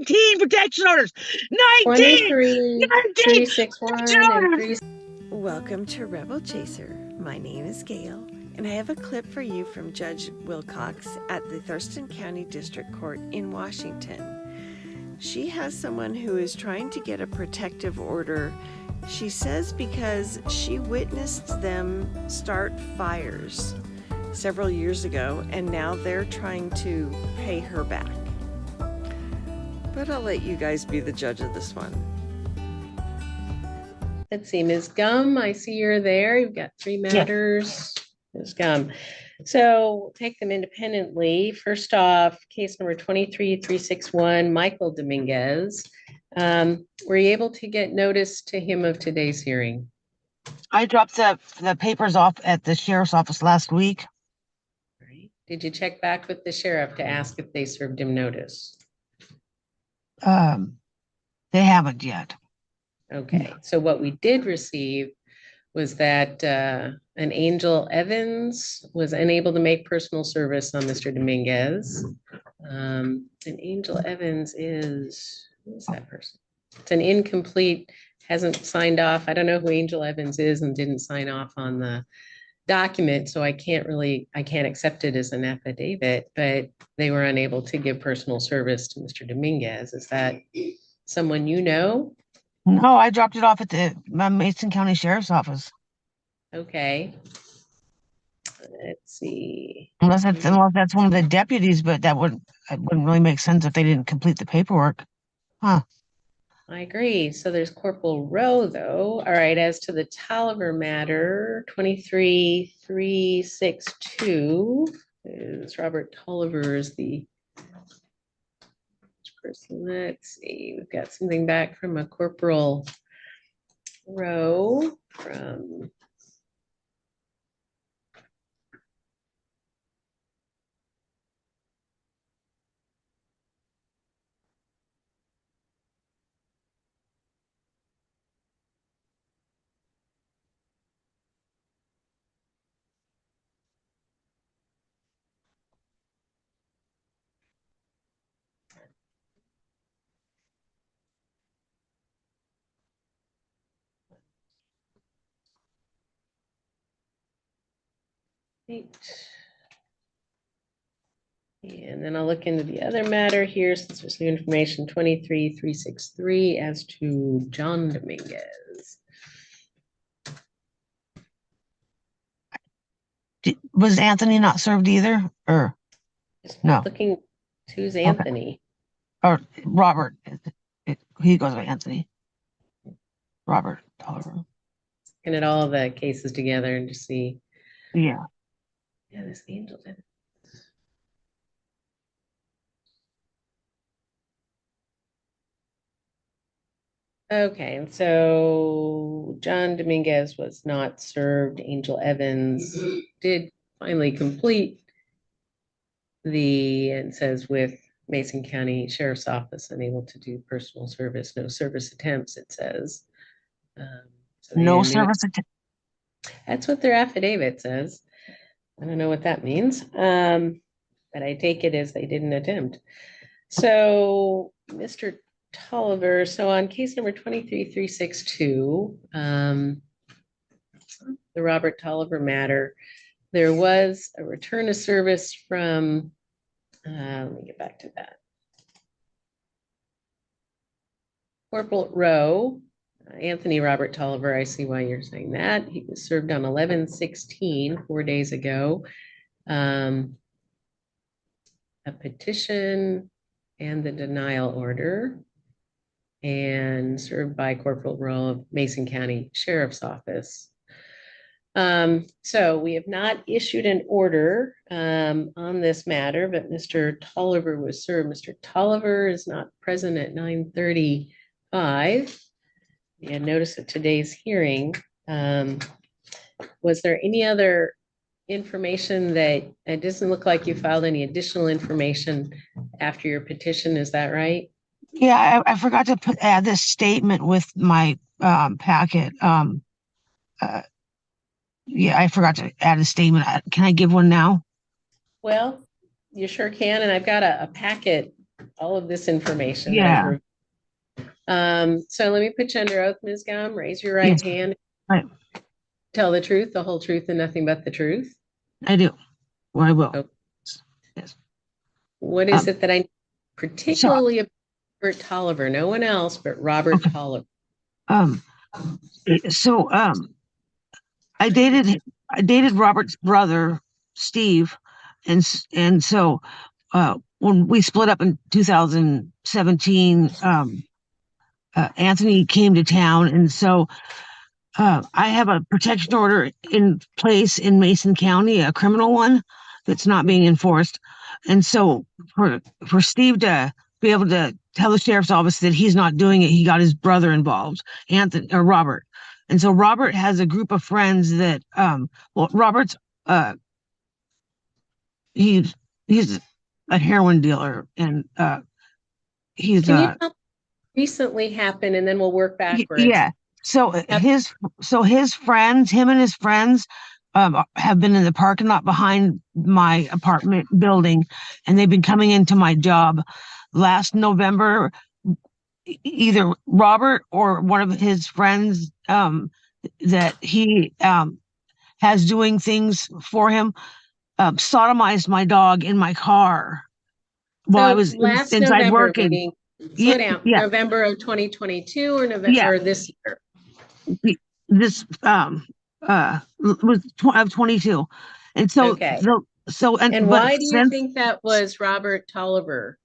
19 protection orders. 19 361 and 3. Welcome to Rebel Chaser. My name is Gail, and I have a clip for you from Judge Wilcox at the Thurston County District Court in Washington. She has someone who is trying to get a protective order, she says, because she witnessed them start fires several years ago, and now they're trying to pay her back. But I'll let you guys be the judge of this one. Let's see, Ms. Gum, I see you're there. You've got three matters. Ms. Gum. So we'll take them independently. First off, case number 23361, Michael Dominguez. Were you able to get notice to him of today's hearing? I dropped the papers off at the sheriff's office last week. Right. Did you check back with the sheriff to ask if they served him notice? They haven't yet. Okay, so what we did receive was that an Angel Evans was unable to make personal service on Mr. Dominguez. And Angel Evans is, who is that person? It's an incomplete, hasn't signed off. I don't know who Angel Evans is and didn't sign off on the document, so I can't accept it as an affidavit, but they were unable to give personal service to Mr. Dominguez. Is that someone you know? No, I dropped it off at the Mason County Sheriff's Office. Okay. Let's see. Unless that's one of the deputies, but it wouldn't really make sense if they didn't complete the paperwork. Huh. I agree. So there's Corporal Rowe, though. All right, as to the Tolliver matter, 23362 is Robert Tolliver is the person. Let's see. We've got something back from a Corporal Rowe from and then I'll look into the other matter here since there's new information 23363 as to John Dominguez. Was Anthony not served either? Or no? Looking, who's Anthony? Okay. Or Robert. He goes by Anthony. Robert Tolliver. Looking at all the cases together and just see. Yeah. Yeah, this Angel Evans. Okay, and so John Dominguez was not served. Angel Evans did finally complete and says with Mason County Sheriff's Office unable to do personal service, no service attempts, it says. So no service attempt. That's what their affidavit says. I don't know what that means, but I take it as they didn't attempt. So Mr. Tolliver, so on case number 23362, the Robert Tolliver matter, there was a return of service from, let me get back to that. Corporal Rowe, Anthony Robert Tolliver, I see why you're saying that. He was served on 11/16, 4 days ago. A petition and the denial order, and served by Corporal Rowe of Mason County Sheriff's Office. So we have not issued an order on this matter, but Mr. Tolliver was served. Mr. Tolliver is not present at 9:35. We had notice of today's hearing. Was there any other information that it doesn't look like you filed any additional information after your petition? Is that right? Yeah, I forgot to add this statement with my packet. Yeah, I forgot to add a statement. Can I give one now? Well, you sure can. And I've got a packet all of this information. Yeah. So let me put you under oath, Ms. Gum. Raise your right Yes. hand. Right. Tell the truth, the whole truth, and nothing but the truth. I do. Well, I will. Okay. Yes. What is it that I particularly about Robert Tolliver? No one else but Robert Tolliver. So I dated Robert's brother, Steve, and so when we split up in 2017, Anthony came to town, and so I have a protection order in place in Mason County, a criminal one that's not being enforced. And so for Steve to be able to tell the sheriff's office that he's not doing it, he got his brother involved, Anthony or Robert. And so Robert has a group of friends that Robert's he's a heroin dealer, and he's Can you tell what recently happened, and then we'll work backwards. Yeah. So his friends, him and his friends, have been in the parking lot behind my apartment building, and they've been coming into my job. Last November, either Robert or one of his friends that he has doing things for him sodomized my dog in my car while I was last inside November, working. Slow down. Yeah. November of 2022 or November this year? This was 22, and so Okay. And why do you think that was Robert Tolliver?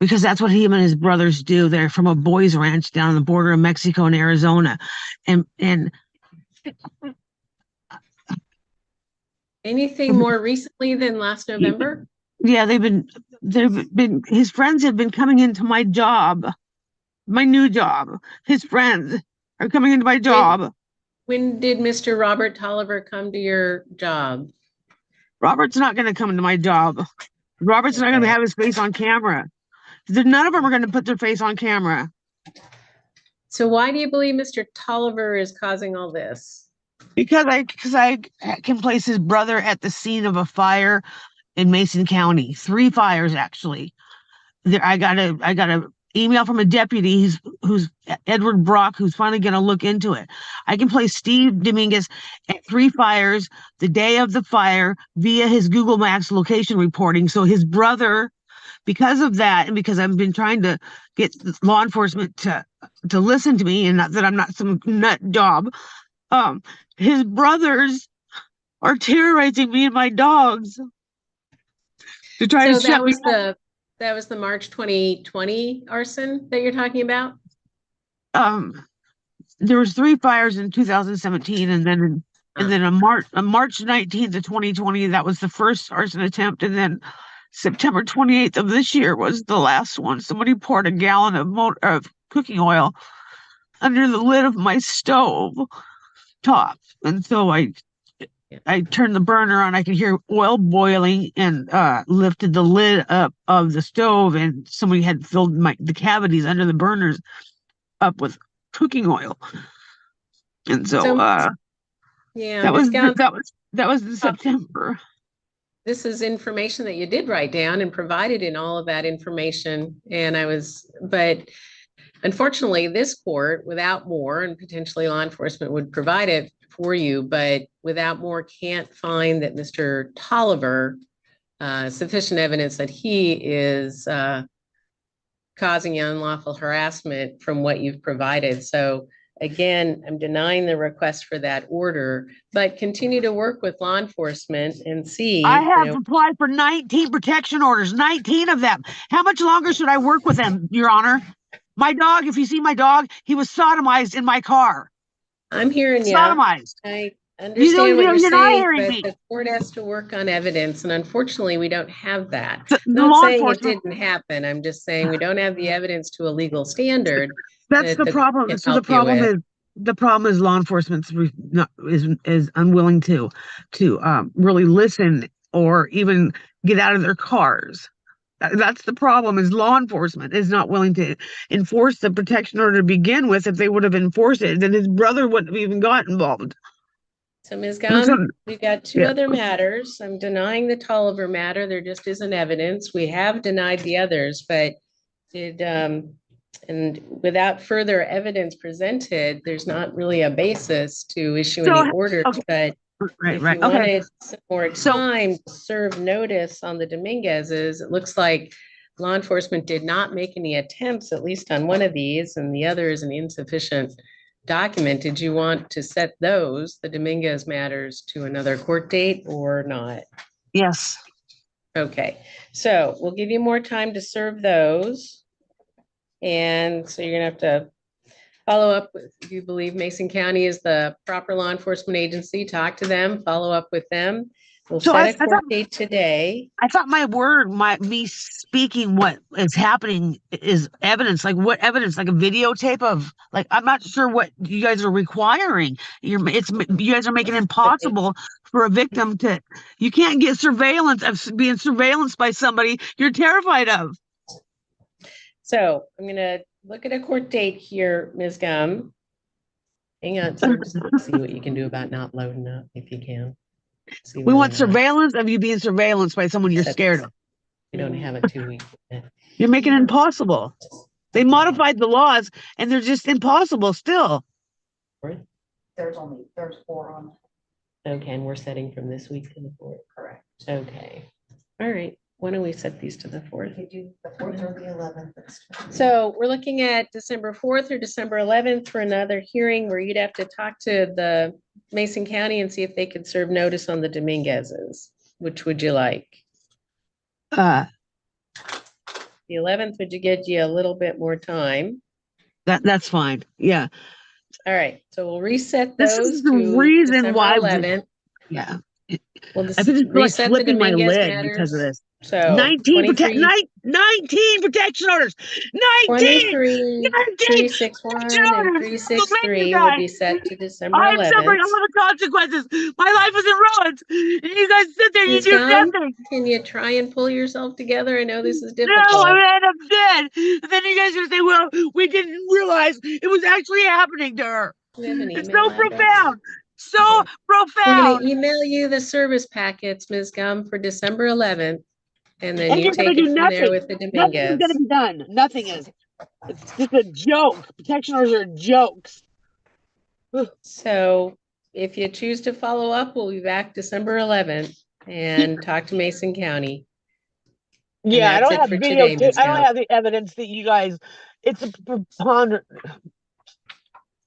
Because that's what him and his brothers do. They're from a boys ranch down on the border of Mexico and Arizona, and anything more recently than last November? Yeah, they've been his friends have been coming into my job, my new job. His friends are coming into my job. When did Mr. Robert Tolliver come to your job? Robert's not going to come into my job. Robert's not going to have his face on camera. None of them are going to put their face on camera. So why do you believe Mr. Tolliver is causing all this? Because I can place his brother at the scene of a fire in Mason County. 3 fires, actually. I got a email from a deputy who's Edward Brock, who's finally going to look into it. I can place Steve Dominguez at 3 fires the day of the fire via his Google Maps location reporting. So his brother, because of that, and because I've been trying to get law enforcement to listen to me, and not that I'm not some nut job, his brothers are terrorizing me and my dogs to try to shut me up. That was the March 2020 arson that you're talking about? There was 3 fires in 2017, and then on March 19th of 2020, that was the first arson attempt, and then September 28th of this year was the last one. Somebody poured a gallon of cooking oil under the lid of my stove top, and so I turned the burner on. I could hear oil boiling, and lifted the lid up of the stove, and somebody had filled the cavities under the burners up with cooking oil. And so that was in September. This is information that you did write down and provided in all of that information. But unfortunately, this court, without more, and potentially law enforcement would provide it for you, but without more, can't find that Mr. Tolliver, sufficient evidence that he is causing unlawful harassment from what you've provided. So again, I'm denying the request for that order, but continue to work with law enforcement and see. I have applied for 19 protection orders, 19 of them. How much longer should I work with them, Your Honor? My dog, if you see my dog, he was sodomized in my car. I'm hearing you. Sodomized. I understand what you're not saying, hearing but me. the court has to work on evidence, and unfortunately, we don't have that. The Not law saying it enforcement- didn't happen. I'm just saying we don't have the evidence to a legal standard. That's the problem. So the problem is law enforcement is unwilling to really listen or even get out of their cars. That's the problem, is law enforcement is not willing to enforce the protection order to begin with. If they would have enforced it, then his brother wouldn't have even got involved. So Ms. There's Gum, some- we've got two Yeah. other matters. I'm denying the Tolliver matter. There just isn't evidence. We have denied the others, but and without further evidence presented, there's not really a basis to issue So, any orders, okay. but Right, if right. you Okay. wanted some more So- time to serve notice on the Dominguez's, it looks like law enforcement did not make any attempts, at least on one of these, and the other is an insufficient document. Did you want to set those, the Dominguez matters, to another court date or not? Yes. Okay, so we'll give you more time to serve those. And so you're gonna have to follow up with, if you believe Mason County is the proper law enforcement agency, talk to them, follow up with them. We'll So set I a court date today. I thought me speaking what is happening is evidence. Like what evidence? Like a videotape of, like, I'm not sure what you guys are requiring. You guys are making it impossible for a victim to, you can't get surveillance of being surveillanced by somebody you're terrified of. So I'm gonna look at a court date here, Ms. Gum. Hang on, sir, just see what you can do about not loading up if you can. See We where want we're at. surveillance of you being surveillanced by someone you're scared of. We don't have a 2-week. You're making it impossible. They modified the laws and they're just impossible still. There's 4 on. Okay, and we're setting from this week to the 4th. Correct. Okay, all right. Why don't we set these to the 4th? You do the 4th or the 11th. So we're looking at December 4th or December 11th for another hearing where you'd have to talk to the Mason County and see if they could serve notice on the Dominguez's. Which would you like? Uh, The 11th, would you get you a little bit more time? that's fine. Yeah. All right, so we'll reset This those is the to reason December why 11th. Yeah. We'll I just just feel like reset the flipping my Dominguez leg because of matters. this. So 19 23, protection orders. 19! 361 and 363 will be set to December I'm suffering 11th. all the consequences. My life is in ruins. And you guys sit there, you Ms. do Gum, nothing. can you try and pull yourself together? I know this is No, difficult. I'm gonna end up dead. And then you guys are gonna say, well, we didn't realize it was actually happening to her. We have an It's email so address. profound. So We're profound. gonna email you the service packets, Ms. Gum, for December 11th. And then And you you're gonna take it do from there nothing. with the Nothing is Dominguez. gonna be done. Nothing is. It's just a joke. Protection orders are jokes. So if you choose to follow up, we'll be back December 11th and talk to Mason County. Yeah, I that's don't it have for video. today, Ms. I don't Gum. have the evidence that you guys. It's a preponderance.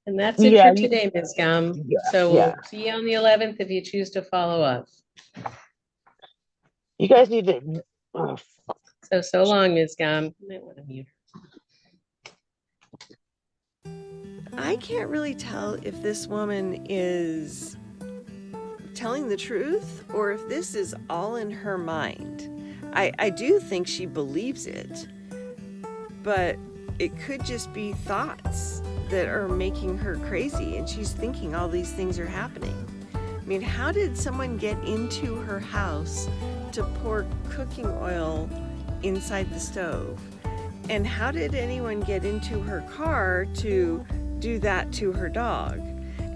And that's it Yeah, for today, Ms. Gum. Yeah, So yeah. we'll see you on the 11th if you choose to follow up. You guys need to. Oh, So long, Ms. Gum. You might want to mute her. I can't really tell if this woman is telling the truth or if this is all in her mind. I do think she believes it, but it could just be thoughts that are making her crazy and she's thinking all these things are happening. I mean, how did someone get into her house to pour cooking oil inside the stove? And how did anyone get into her car to do that to her dog?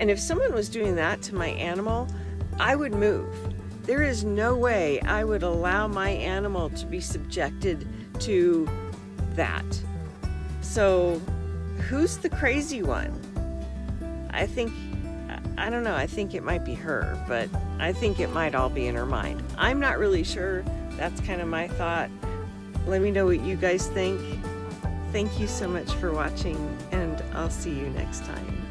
And if someone was doing that to my animal, I would move. There is no way I would allow my animal to be subjected to that. So who's the crazy one? I don't know, I think it might be her, but I think it might all be in her mind. I'm not really sure. That's kind of my thought. Let me know what you guys think. Thank you so much for watching, and I'll see you next time.